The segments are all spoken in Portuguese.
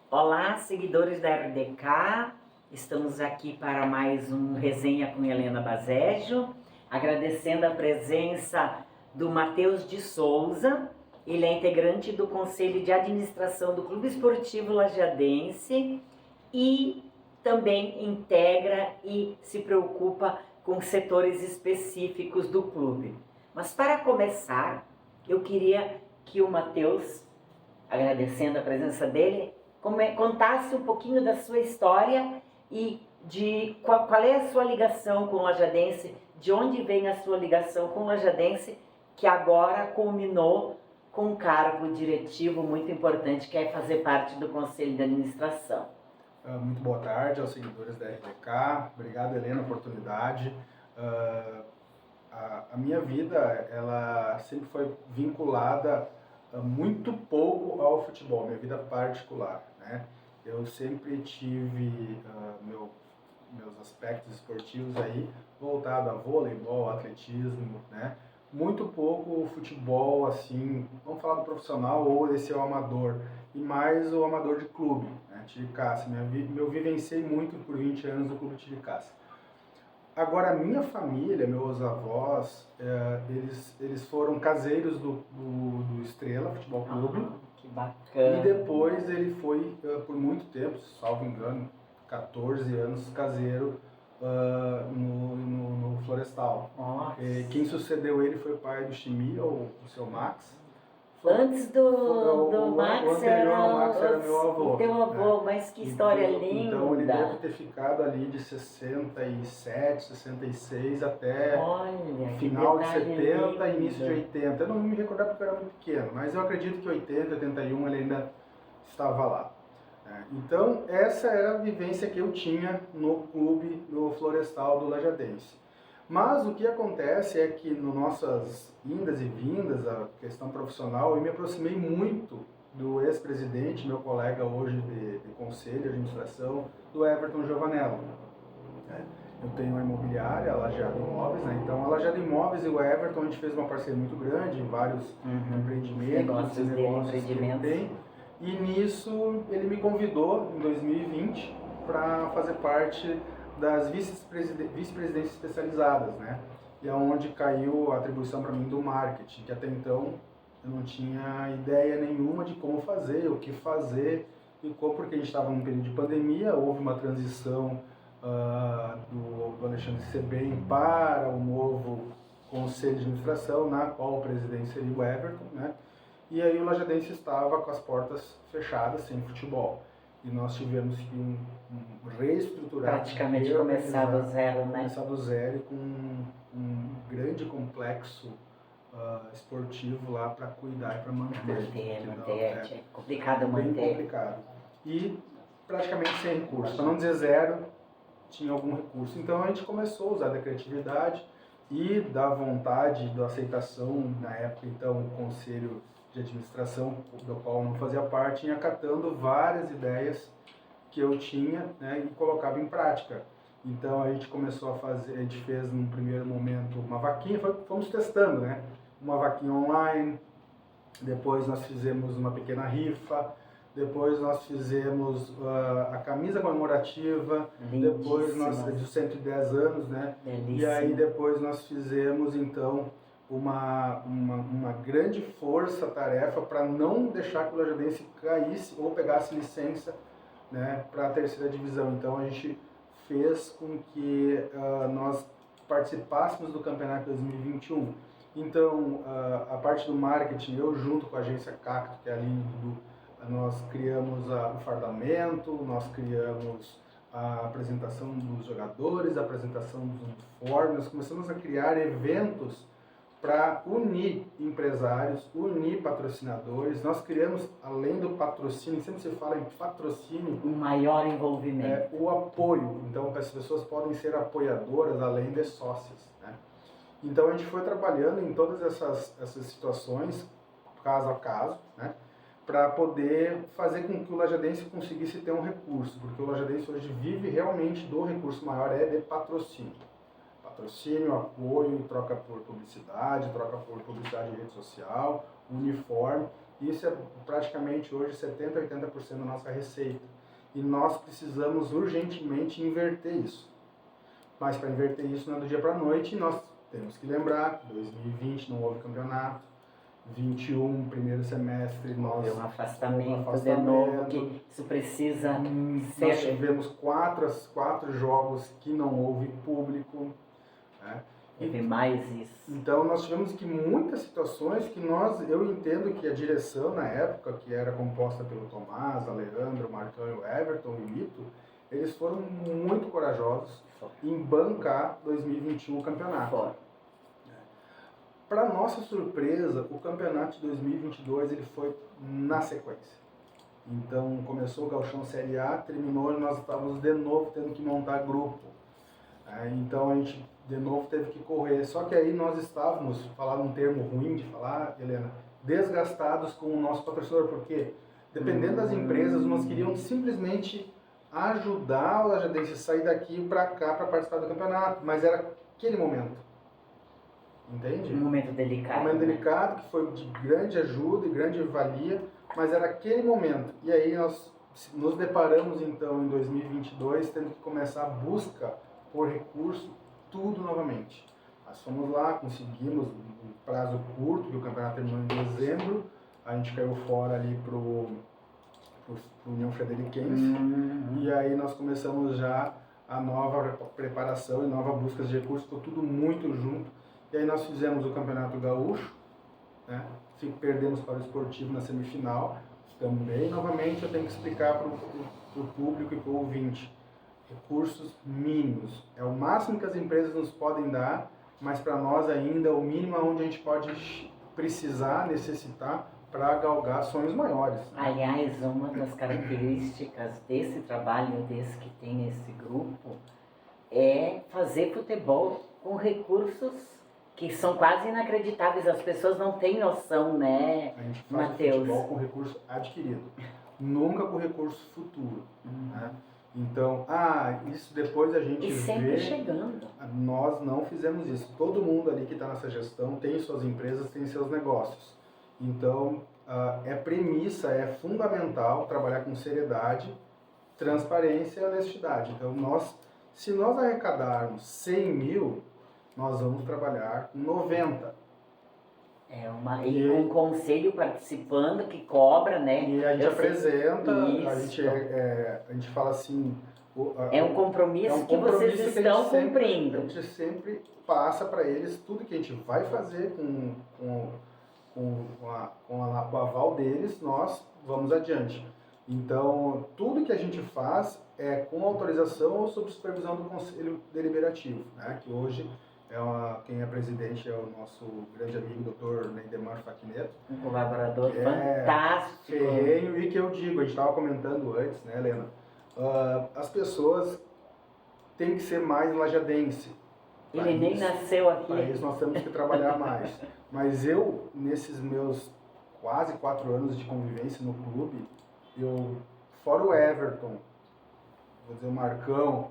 Olá, seguidores da RDK, estamos aqui para mais um Resenha com Helena Baseggio, agradecendo a presença do Matheus de Souza. Ele é integrante do Conselho de Administração do Clube Esportivo Lajadense e também integra e se preocupa com setores específicos do clube. Mas para começar, eu queria que o Matheus, agradecendo a presença dele, contasse um pouquinho da sua história e de qual é a sua ligação com o Lajadense, de onde vem a sua ligação com o Lajadense, que agora culminou com um cargo diretivo muito importante, que é fazer parte do Conselho de Administração. Muito boa tarde aos seguidores da RDK. Obrigado, Helena, pela oportunidade. A minha vida, ela sempre foi vinculada muito pouco ao futebol, minha vida particular, né? Eu sempre tive meus aspectos esportivos aí voltado a voleibol, atletismo, né? Muito pouco o futebol, assim, vamos falar do profissional ou esse é o amador, e mais o amador de clube, né? Tiricaça. Eu vivenciei muito por 20 anos no clube Tiricaça. Agora, a minha família, meus avós, eles foram caseiros do Estrela Futebol Clube. Que bacana! E depois ele foi, por muito tempo, salvo engano, 14 anos caseiro no Florestal. Quem sucedeu ele foi o pai do Chimia, o seu Max. Antes do Max, o anterior ao Max era meu avô. Teu avô, mas que história linda! Então ele deve ter ficado ali de 67, 66 até final de 70, início de 80. Eu não me recordar porque eu era muito pequeno, mas eu acredito que 80, 81 ele ainda estava lá. Então essa era a vivência que eu tinha no clube, no Florestal do Lajadense. Mas o que acontece é que nas nossas indas e vindas, a questão profissional, eu me aproximei muito do ex-presidente, meu colega hoje de conselho de administração, do Everton Giovanello. Eu tenho uma imobiliária, a Lajeado Imóveis, né? Então a Lajeado Imóveis e o Everton, a gente fez uma parceria muito grande em vários empreendimentos que ele tem. E nisso ele me convidou em 2020 para fazer parte das vice-presidências especializadas, né? E é onde caiu a atribuição para mim do marketing, que até então eu não tinha ideia nenhuma de como fazer, o que fazer, e porque a gente estava num período de pandemia, houve uma transição do Alexandre Sebem para o novo conselho de administração, na qual o presidente seria o Everton, né? E aí o Lajadense estava com as portas fechadas, sem futebol. E nós tivemos que reestruturar. Praticamente começar do zero, né? Começar do zero com um grande complexo esportivo lá para cuidar e para manter. É complicado manter. Bem complicado. E praticamente sem recurso. Para não dizer zero, tinha algum recurso. Então a gente começou a usar da criatividade e da vontade, da aceitação, na época então o conselho de administração, do qual eu não fazia parte, ia acatando várias ideias que eu tinha, né, e colocava em prática. Então a gente começou a fazer, a gente fez num primeiro momento uma vaquinha, fomos testando, né, uma vaquinha online, depois nós fizemos uma pequena rifa, depois nós fizemos a camisa comemorativa, depois nós, de 110 anos, né, e aí depois nós fizemos então uma grande força-tarefa para não deixar que o Lajadense caísse ou pegasse licença, né, para a terceira divisão. Então a gente fez com que nós participássemos do campeonato 2021. Então a parte do marketing, eu junto com a agência Cacto, que é a linha nós criamos o fardamento, nós criamos a apresentação dos jogadores, a apresentação dos uniformes, nós começamos a criar eventos para unir empresários, unir patrocinadores. Nós criamos, além do patrocínio, sempre se fala em patrocínio, um maior envolvimento. O apoio. Então, as pessoas podem ser apoiadoras além de sócias, né? Então, a gente foi trabalhando em todas essas situações, caso a caso, né, para poder fazer com que o Lajadense conseguisse ter um recurso, porque o Lajadense hoje vive realmente do recurso maior, de patrocínio. Patrocínio, apoio, troca por publicidade, troca por publicidade em rede social, uniforme. Isso é praticamente hoje 70%, 80% da nossa receita. E nós precisamos urgentemente inverter isso. Mas para inverter isso não é do dia para a noite, nós temos que lembrar que 2020 não houve campeonato, 21, primeiro semestre, Houve um houve afastamento de novo, que isso precisa Nós ser... tivemos quatro jogos que não houve público, né? Teve mais isso. Então nós tivemos que muitas situações que eu entendo que a direção na época, que era composta pelo Tomás, Alejandro, Marcão, Everton e Lito, eles foram muito corajosos em bancar 2021 o campeonato. Para nossa surpresa, o campeonato de 2022 ele foi na sequência. Então começou o Gauchão Série A, terminou e nós estávamos de novo tendo que montar grupo. Então a gente de novo teve que correr. Só que aí nós estávamos, falar um termo ruim de falar, Helena, desgastados com o nosso patrocinador, porque dependendo das empresas, nós queríamos simplesmente ajudar a Lajadense a sair daqui para cá para participar do campeonato, mas era aquele momento. Entende? Um momento delicado. Um momento delicado, que foi de grande ajuda e grande valia, mas era aquele momento. E aí nós nos deparamos então em 2022 tendo que começar a busca por recurso, tudo novamente. Nós fomos lá, conseguimos um prazo curto, que o campeonato terminou em dezembro, a gente caiu fora ali pro União Frederiquense, e aí nós começamos já a nova preparação e nova busca de recursos, ficou tudo muito junto. E aí nós fizemos o Campeonato Gaúcho, né? Perdemos para o Esportivo na semifinal. Também, novamente, eu tenho que explicar para o público e para o ouvinte. Recursos mínimos. É o máximo que as empresas nos podem dar, mas para nós ainda é o mínimo onde a gente pode precisar, necessitar para galgar sonhos maiores. Aliás, uma das características desse trabalho, desse que tem esse grupo, é fazer futebol com recursos que são quase inacreditáveis. As pessoas não têm noção, né, a gente faz Matheus? Futebol com recurso adquirido, nunca com recurso futuro. Né? Então, isso depois a gente e sempre vê. chegando. Nós não fizemos isso. Todo mundo ali que está nessa gestão tem suas empresas, tem seus negócios. Então, é premissa, é fundamental trabalhar com seriedade, transparência e honestidade. Então, se nós arrecadarmos 100 mil, nós vamos trabalhar com 90. E com o conselho participando, que cobra, né? E a gente apresenta, isso. a gente fala assim... É um compromisso, que vocês estão cumprindo. A gente sempre passa para eles tudo que a gente vai fazer com o aval deles, nós vamos adiante. Então, tudo que a gente faz é com autorização ou sob supervisão do Conselho Deliberativo, né? Que hoje quem é presidente é o nosso grande amigo, Dr. Neidemar Faquineto. Um colaborador fantástico. Ferrenho, e que eu digo, a gente estava comentando antes, né, Helena? As pessoas têm que ser mais lajadense. Ele nem nasceu aqui. Para isso nós temos que trabalhar mais. Mas eu, nesses meus quase 4 anos de convivência no clube, fora o Everton, vou dizer o Marcão,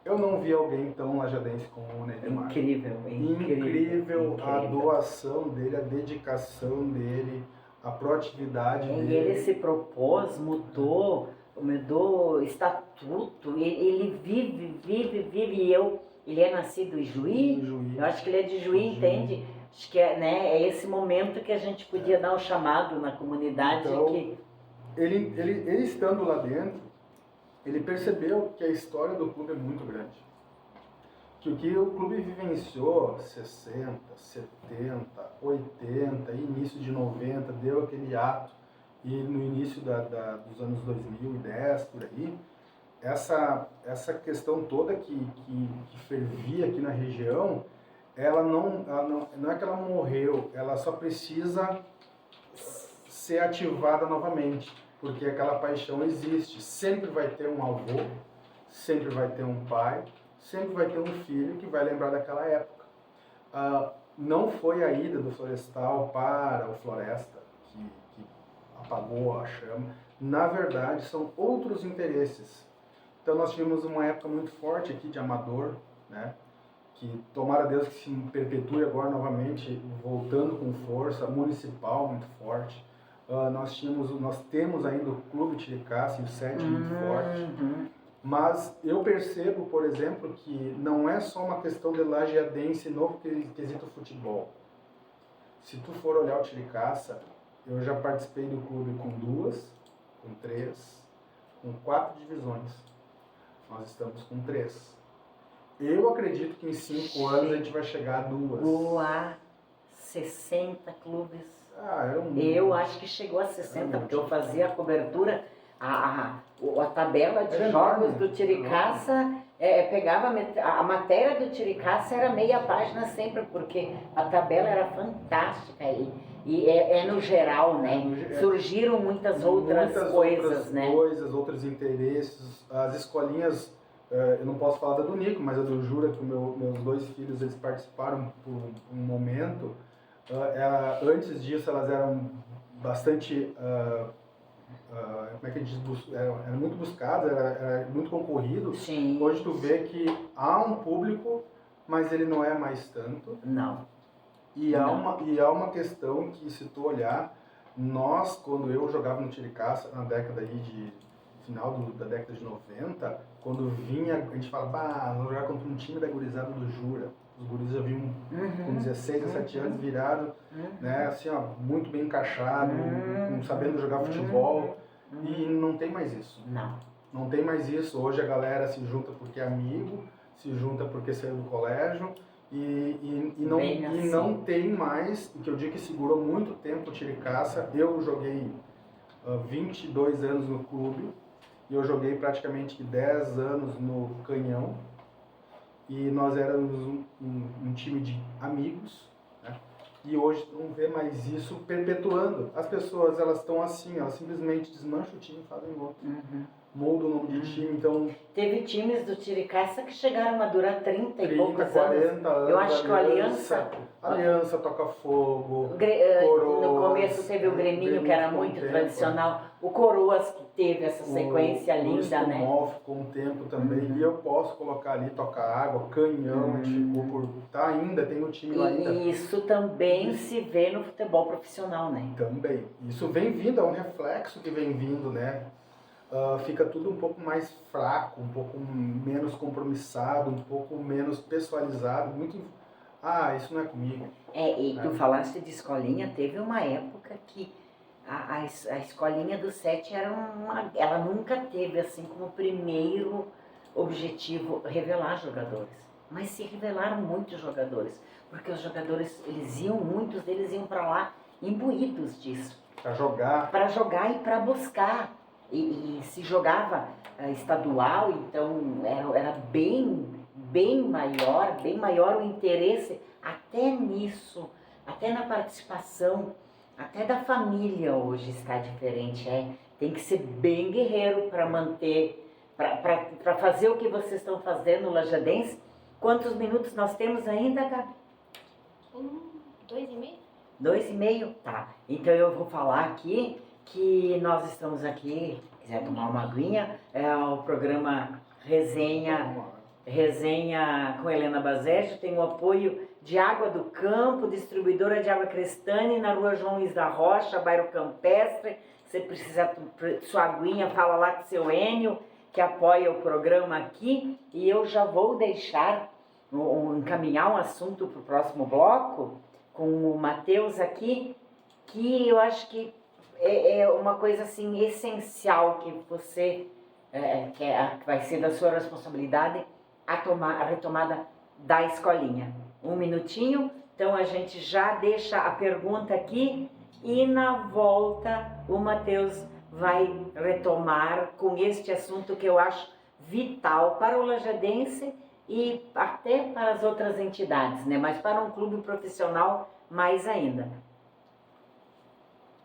eu não vi alguém tão lajadense como o Neidemar. Incrível a doação dele, a dedicação dele, a proatividade dele. E ele se propôs, mudou estatuto, ele vive, ele é nascido em Juí, eu acho que ele é de Juí, entende? Acho que é esse momento que a gente podia dar um chamado na comunidade. Então, ele estando lá dentro, ele percebeu que a história do clube é muito grande. Que o que o clube vivenciou, 60, 70, 80, início de 90, deu aquele ato, e no início dos anos 2010, por aí, essa questão toda que fervia aqui na região, ela não é que ela morreu, ela só precisa ser ativada novamente, porque aquela paixão existe. Sempre vai ter um avô, sempre vai ter um pai, sempre vai ter um filho que vai lembrar daquela época. Não foi a ida do Florestal para o Floresta que apagou a chama. Na verdade, são outros interesses. Então nós tivemos uma época muito forte aqui de amador, né? Que tomara Deus que se perpetue agora novamente, voltando com força, municipal muito forte. nós temos ainda o Clube Chiricaça e o 7 muito forte. Mas eu percebo, por exemplo, que não é só uma questão de lajeadense no quesito futebol. Se tu for olhar o Chiricaça, eu já participei do clube com 2, com 3, com 4 divisões. Nós estamos com 3. Eu acredito que em 5 anos a gente vai chegar a 2. Boa, 60 clubes. Eu acho que chegou a 60, porque eu fazia a cobertura, a tabela de Era jogos enorme, do Chiricaça, pegava a matéria do Chiricaça era meia página sempre, porque a tabela era fantástica e no geral, né? Surgiram muitas outras coisas, né? Outros interesses, as escolinhas. Eu não posso falar da do Nico, mas a do Jura, que meus 2 filhos eles participaram por um momento. Antes disso, elas eram bastante, como é que a gente diz, eram muito buscadas, era muito concorrido. Sim. Hoje tu vê que há um público, mas ele não é mais tanto. Não. E há uma questão que, se tu olhar, quando eu jogava no Chiricaça, na década aí final da década de 90, quando vinha, a gente fala, vamos jogar contra um time da gurizada do Jura. Os guris já vinham com 16, 17 anos virado, né, assim, ó, muito bem encaixado, sabendo jogar futebol, e não tem mais isso. Não tem mais isso. Hoje a galera se junta porque é amigo, se junta porque saiu do colégio, e não tem mais, o que eu digo que segurou muito tempo o Chiricaça. Eu joguei 22 anos no clube, e eu joguei praticamente 10 anos no Canhão, e nós éramos um time de amigos, né? E hoje não vê mais isso perpetuando. As pessoas, elas estão assim, elas simplesmente desmancham o time e fazem outro. Muda o nome de time, então... Teve times do Chiricaça que chegaram a durar 30 e poucos 40 anos. Eu acho que o Aliança Toca Fogo, Coroas, no começo teve o Greminho, que era muito tradicional. O Coroas, que teve essa sequência linda, né? O ficou um tempo também. E eu posso colocar ali Toca Água, Canhão, a gente ficou por... ainda, tem o time lá ainda. E isso também se vê no futebol profissional, né? Também. Isso vem vindo, é um reflexo que vem vindo, né? Fica tudo um pouco mais fraco, um pouco menos compromissado, um pouco menos pessoalizado, muito... isso não é comigo. E tu falaste de escolinha, teve uma época que a escolinha do 7 ela nunca teve assim como primeiro objetivo revelar jogadores. Mas se revelaram muitos jogadores, porque os jogadores, muitos deles iam para lá imbuídos disso. Para jogar. Para jogar e para buscar. E se jogava estadual, então era bem maior o interesse até nisso, até na participação, até da família hoje está diferente. Tem que ser bem guerreiro para manter, para fazer o que vocês estão fazendo no Lajadense. Quantos minutos nós temos ainda, Gabi? 2,5. 2,5? Tá. Então eu vou falar aqui que nós estamos aqui, quiser tomar uma aguinha, é o programa Resenha com Helena Bazejo, tem o apoio de Água do Campo, distribuidora de água Crestane, na rua João Luiz da Rocha, bairro Campestre. Se precisar sua aguinha, fala lá com o seu Enio, que apoia o programa aqui. E eu já vou encaminhar um assunto para o próximo bloco, com o Matheus aqui, que eu acho que é uma coisa assim essencial que você que vai ser da sua responsabilidade a retomada da escolinha. Um minutinho, então a gente já deixa a pergunta aqui e na volta o Matheus vai retomar com este assunto que eu acho vital para o lajadense e até para as outras entidades, né? Mas para um clube profissional mais ainda.